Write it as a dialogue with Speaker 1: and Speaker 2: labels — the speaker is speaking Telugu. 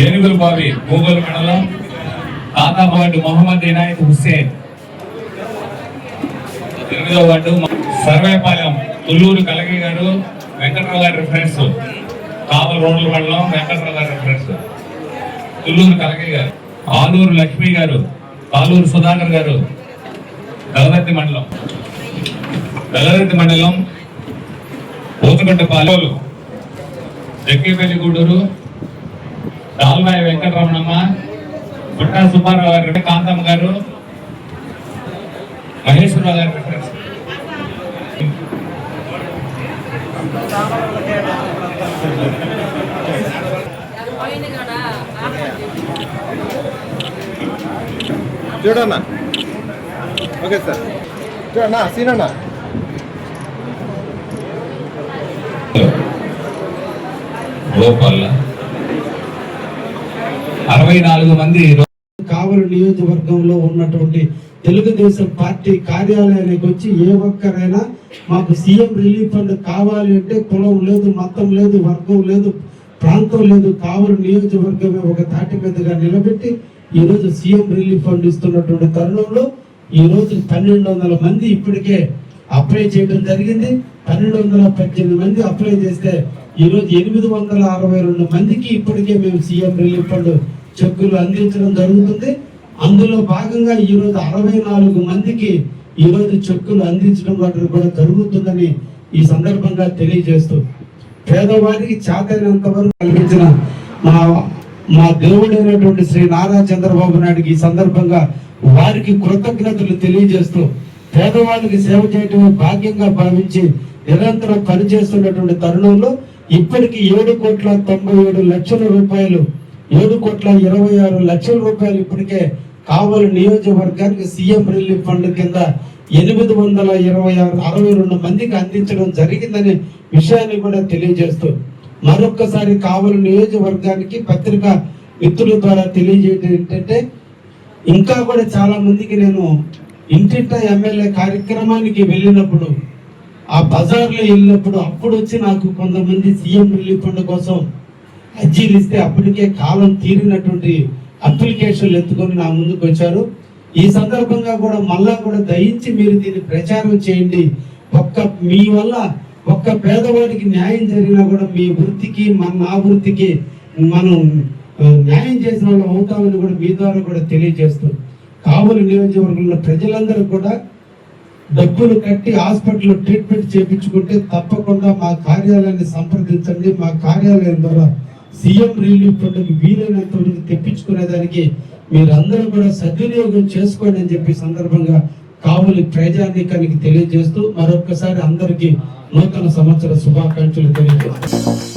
Speaker 1: ఏనుగులబావి గూగల్ మండలం తాతాబాటు మొహమ్మద్ ఇనాయత్ హుస్సేన్ 8వ వార్డు సర్వేపాలెం తుల్లూరు కలగి గారు వెంకట్రావు గారి రిఫరెన్స్ కావల్ రోడ్ల మండలం వెంకట్రావు గారి రిఫరెన్స్ తుల్లూరు కలగి గారు ఆలూరు లక్ష్మి గారు ఆలూరు సుధాకర్ గారు దళదత్తి మండలం పోతుగడ్డ పాలెలు జక్కిపల్లి గూడూరు దాల్వాయి వెంకటరమణమ్మ పుట్టా సుబ్బారావు గారు కాంతమ్మ గారు మహేశ్వరరావు గారి రిఫరెన్స్
Speaker 2: చూడన్నా ఓకే సార్ చూడన్నా సీనన్నా
Speaker 1: గోపాల 64 మంది
Speaker 3: కావలి నియోజకవర్గంలో ఉన్నటువంటి తెలుగుదేశం పార్టీ కార్యాలయానికి వచ్చి ఏ ఒక్కరైనా మాకు సీఎం రిలీఫ్ ఫండ్ కావాలి అంటే కులం లేదు, మతం లేదు, వర్గం లేదు, ప్రాంతం లేదు, కావలి నియోజకవర్గమే ఒక తాటి మీదగా నిలబెట్టి ఈరోజు సీఎం రిలీఫ్ ఫండ్ ఇస్తున్నటువంటి తరుణంలో ఈరోజు 1200 మంది ఇప్పటికే అప్లై చేయడం జరిగింది. 1218 మంది అప్లై చేస్తే ఈరోజు 862 మందికి ఇప్పటికే మేము సీఎం రిలీఫ్ ఫండ్ చెక్కులు అందించడం జరుగుతుంది. అందులో భాగంగా ఈరోజు 64 మందికి ఈరోజు చెక్కులు అందించడం కూడా జరుగుతుందని ఈ సందర్భంగా తెలియజేస్తూ పేదవారికి చేతైనంత వరకు కల్పించిన మా దేవుడైనటువంటి శ్రీ నారా చంద్రబాబు నాయుడికి ఈ సందర్భంగా వారికి కృతజ్ఞతలు తెలియజేస్తూ పేదవాళ్ళకి సేవ చేయటమే భాగ్యంగా భావించి నిరంతరం పనిచేస్తున్నటువంటి తరుణంలో ఇప్పటికి 7,97,00,000 రూపాయలు 7,26,00,000 రూపాయలు ఇప్పటికే కావలి నియోజకవర్గానికి సీఎం రిలీఫ్ ఫండ్ కింద 862 మందికి అందించడం జరిగిందనే విషయాన్ని కూడా తెలియజేస్తూ మరొక్కసారి కావలి నియోజకవర్గానికి పత్రికా మిత్రుల ద్వారా తెలియజేయడం ఏంటంటే ఇంకా కూడా చాలా మందికి నేను ఇంటింట ఎమ్మెల్యే కార్యక్రమానికి వెళ్ళినప్పుడు ఆ బజార్లో వెళ్ళినప్పుడు అప్పుడు వచ్చి నాకు కొంతమంది సీఎం రిలీఫ్ ఫండ్ కోసం అర్జీలు ఇస్తే అప్పటికే కాలం తీరినటువంటి అప్లికేషన్లు ఎత్తుకొని నా ముందుకు వచ్చారు. ఈ సందర్భంగా కూడా మళ్ళా కూడా దయించి మీరు దీన్ని ప్రచారం చేయండి. మీ వల్ల ఒక్క పేదవాడికి న్యాయం జరిగినా కూడా మీ వృత్తికి నా వృత్తికి మనం న్యాయం చేసిన వాళ్ళు అవుతామని కూడా మీ ద్వారా కూడా తెలియజేస్తూ కావలి నియోజకవర్గంలో ప్రజలందరూ కూడా డబ్బులు కట్టి హాస్పిటల్లో ట్రీట్మెంట్ చేయించుకుంటే తప్పకుండా మా కార్యాలయాన్ని సంప్రదించండి. మా కార్యాలయం ద్వారా సీఎం రిలీఫ్ ఫండ్ వీలైనంత వరకు తెప్పించుకునేదానికి మీరందరూ కూడా సద్వినియోగం చేసుకోండి అని చెప్పి సందర్భంగా కావలి ప్రజానీకానికి తెలియజేస్తూ మరొకసారి అందరికీ నూతన సంవత్సర శుభాకాంక్షలు తెలియజేస్తాను.